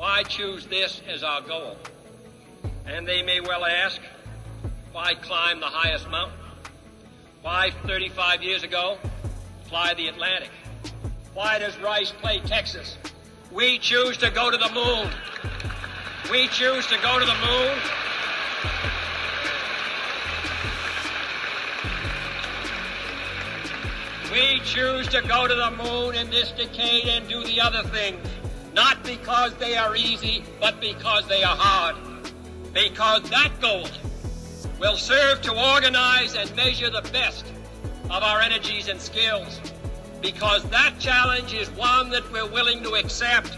Why choose this as our goal? And they may well ask, why climb the highest mountain? Why, 35 years ago, fly the Atlantic? Why does Rice play Texas? We choose to go to the moon. We choose to go to the moon. We choose to go to the moon in this decade and do the other things, not because they are easy, but because they are hard. Because that goal will serve to organize and measure the best of our energies and skills. Because that challenge is one that we're willing to accept,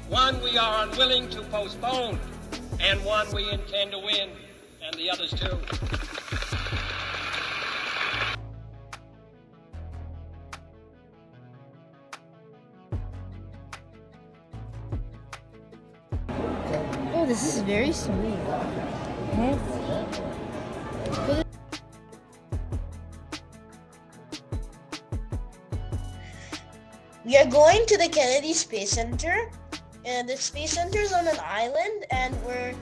one we are unwilling to postpone, and one we intend to win, and the others too. Oh, this is very smooth. We are going to the Kennedy Space Center, and the Space Center is on an island, and we're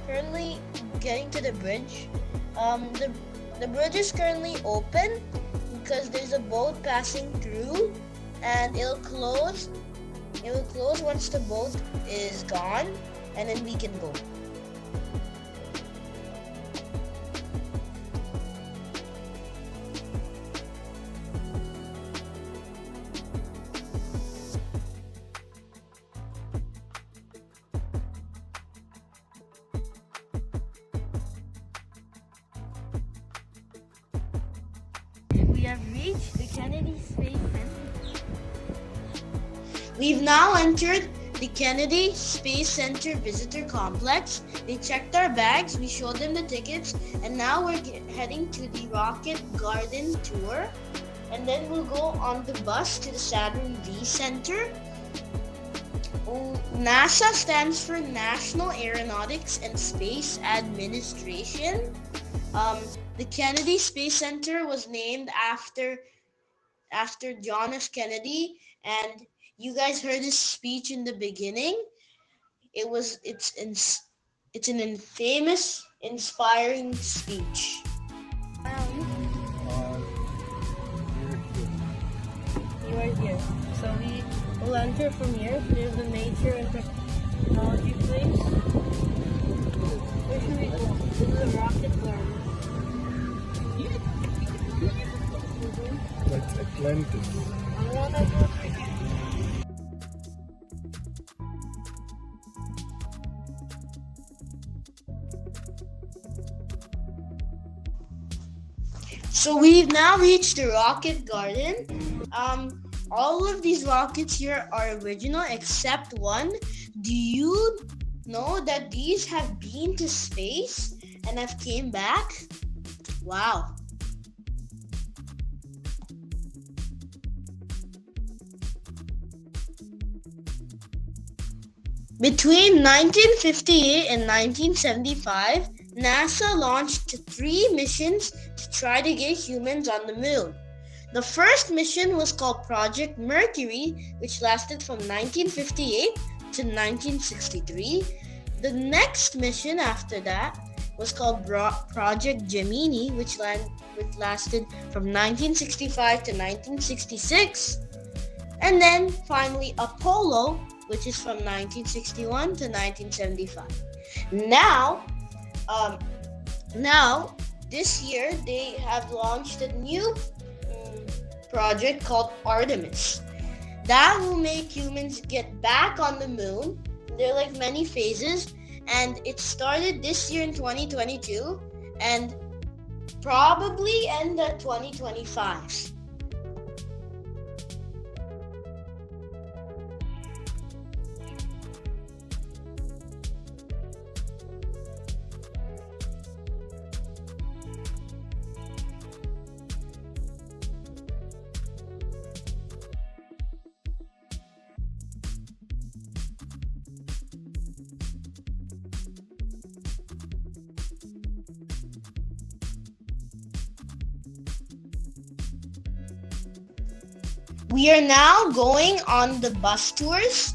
currently getting to the bridge. The bridge is currently open because there's a boat passing through, and it'll close. It will close once the boat is gone, and then we can go. We have reached the Kennedy Space Center. We've now entered the Kennedy Space Center Visitor Complex. They checked our bags, we showed them the tickets, and now we're heading to the Rocket Garden tour. And then we'll go on the bus to the Saturn V Center. NASA stands for National Aeronautics and Space Administration. The Kennedy Space Center was named after John F. Kennedy, and you guys heard his speech in the beginning. It's an infamous, inspiring speech. You are here. So we will enter from here. There's the nature and technology place. Where should we go? This is the Rocket Garden. That's Atlantis. I wanna go right here. So we've now reached the Rocket Garden. All of these rockets here are original except one. Do you know that these have been to space and have came back? Wow. Between 1958 and 1975, NASA launched 3 missions to try to get humans on the moon. The first mission was called Project Mercury, which lasted from 1958 to 1963. The next mission after that was called Project Gemini, which lasted from 1965 to 1966. And then finally Apollo, which is from 1961 to 1975. Now, this year they have launched a new project called Artemis. That will make humans get back on the moon. There are like many phases, and it started this year in 2022 and probably end at 2025. We are now going on the bus tours.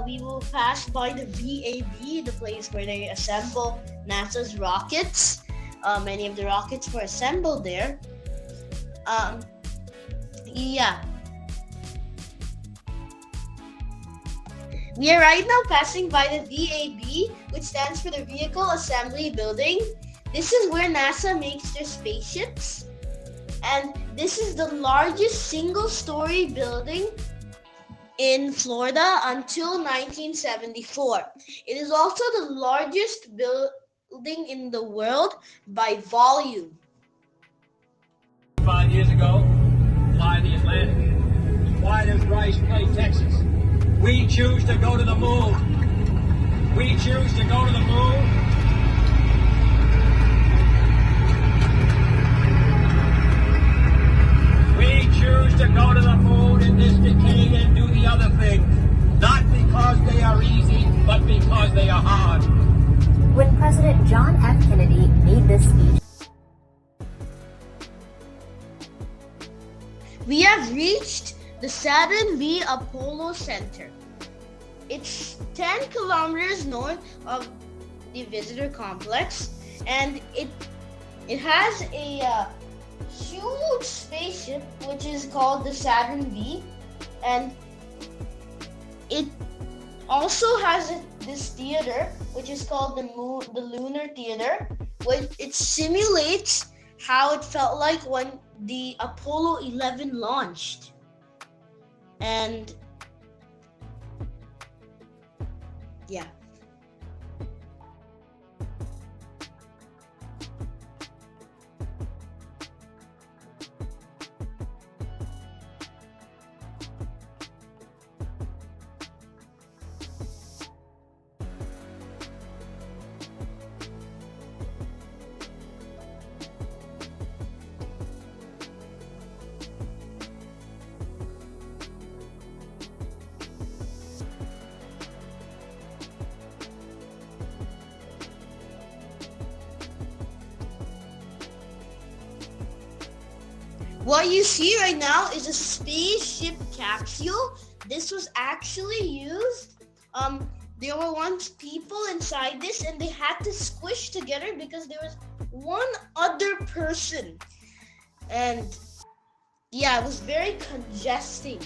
we will pass by the VAB, the place where they assemble NASA's rockets. Many of the rockets were assembled there. Yeah. We are right now passing by the VAB, which stands for the Vehicle Assembly Building. This is where NASA makes their spaceships. And this is the largest single-story building in Florida until 1974. It is also the largest building in the world by volume. 5 years ago, fly the Atlantic. Why does Rice play Texas? We choose to go to the moon. We choose to go to the moon. We choose to go to the moon in this decade and do the other things, not because they are easy, but because they are hard. When President John F. Kennedy made this speech, We have reached the Saturn V Apollo Center. It's 10 kilometers north of the visitor complex, and it has a huge spaceship which is called the Saturn V, and it also has this theater which is called the Lunar Theater, which it simulates how it felt like when the Apollo 11 launched. And yeah. What you see right now is a spaceship capsule. This was actually used. There were once people inside this, and they had to squish together because there was one other person. And yeah, it was very congesting.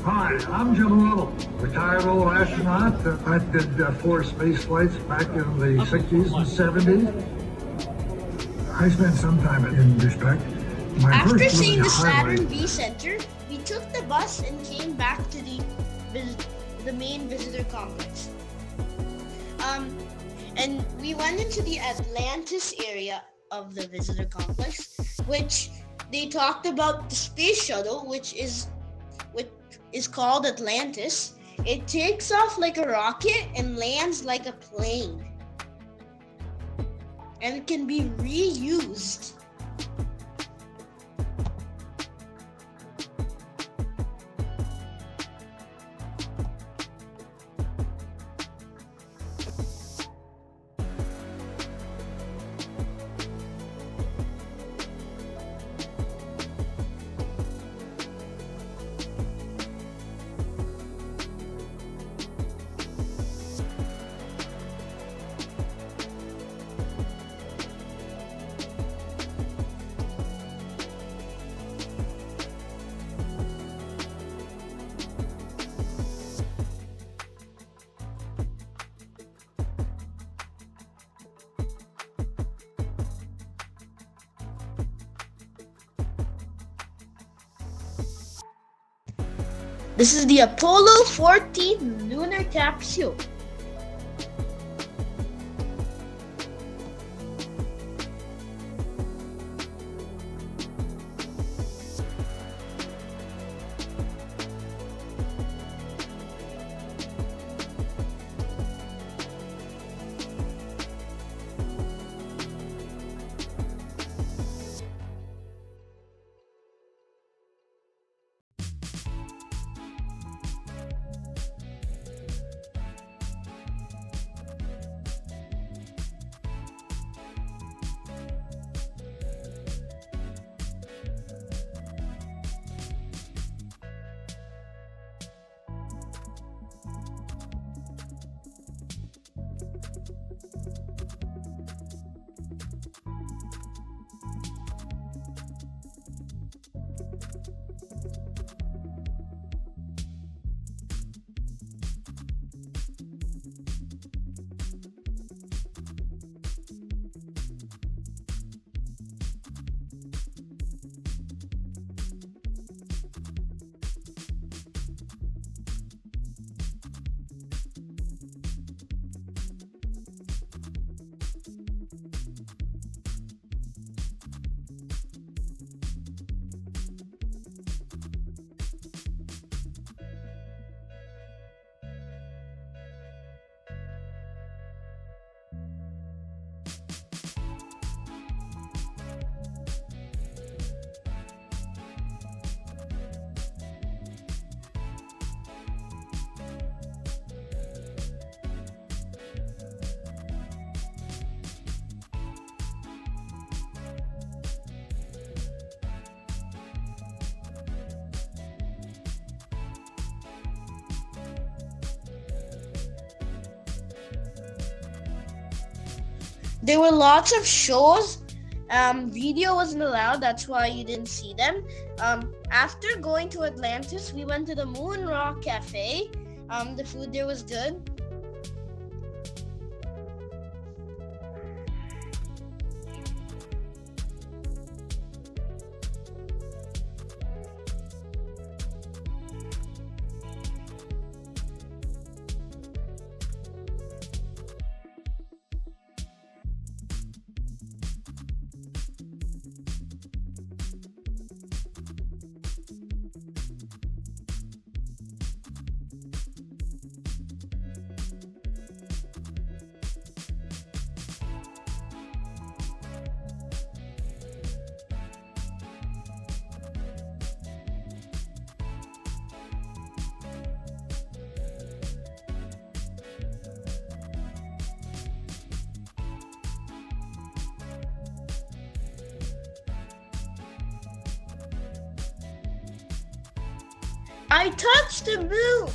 Hi, I'm Jim Lovell, retired old astronaut. I did 4 space flights back in the 60s and 70s. I spent some time in respect. After seeing the Saturn V Center, we took the bus and came back to the main visitor complex. And we went into the Atlantis area of the visitor complex, which they talked about the space shuttle, which is called Atlantis. It takes off like a rocket and lands like a plane, and it can be reused. This is the Apollo 14 lunar capsule. There were lots of shows. Video wasn't allowed, that's why you didn't see them. After going to Atlantis, we went to the Moon Rock Cafe. The food there was good. I touched the moon.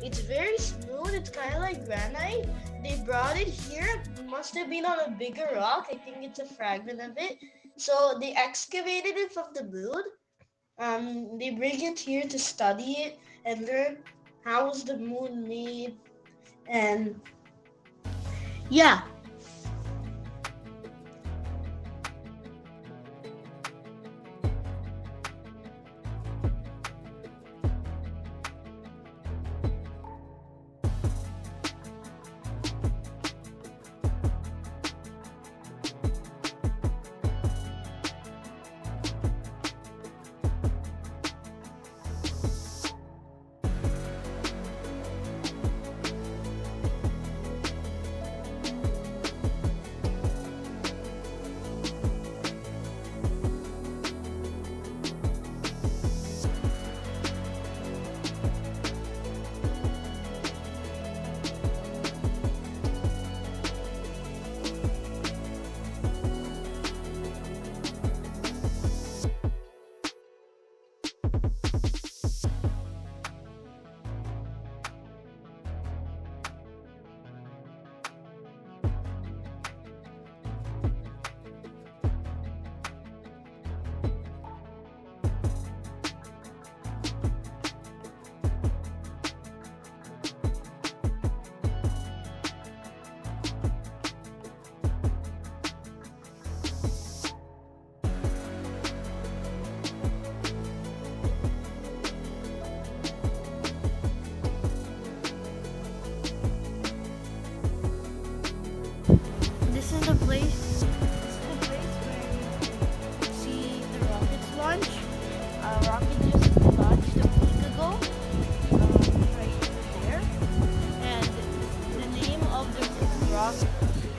It's very smooth. It's kind of like granite. They brought it here. It must have been on a bigger rock. I think it's a fragment of it. So they excavated it from the moon. They bring it here to study it and learn how was the moon made. And yeah.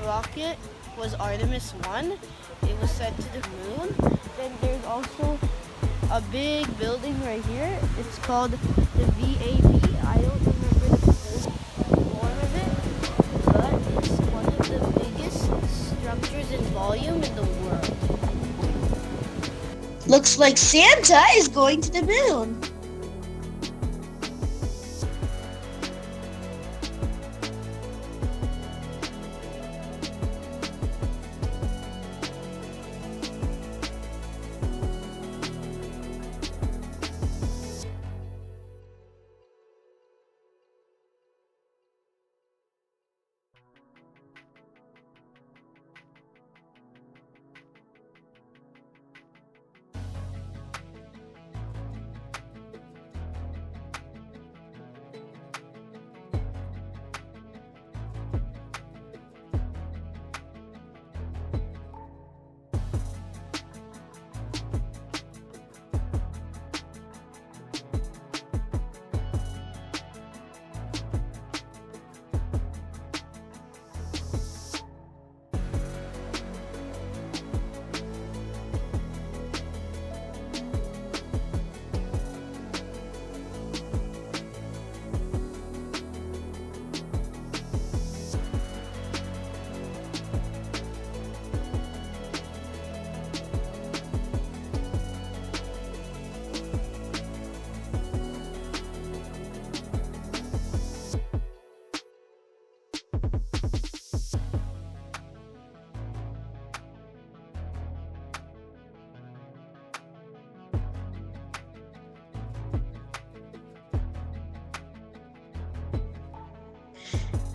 rocket was Artemis 1. It was sent to the moon. Then there's also a big building right here. It's called the VAB. I don't remember the full form of it, but it's one of the biggest structures in volume in the world. Looks like Santa is going to the moon.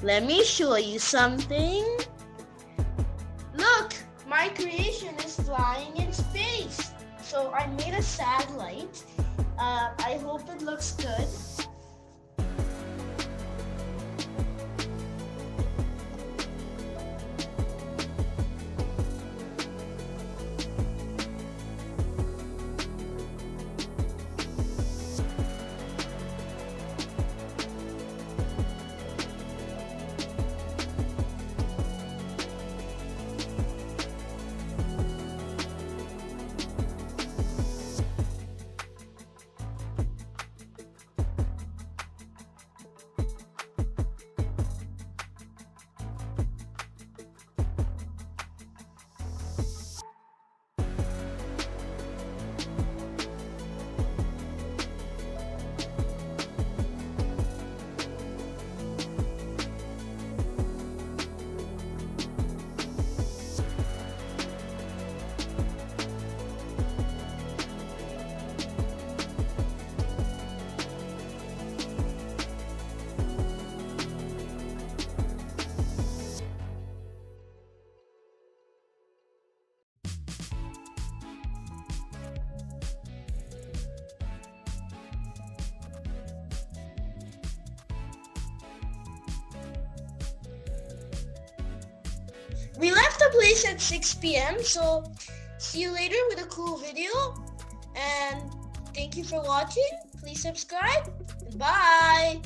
Let me show you something. Look, my creation is flying in space. So I made a satellite. I hope it looks good. We left the place at 6 p.m. So see you later with a cool video. And thank you for watching. Please subscribe. Bye.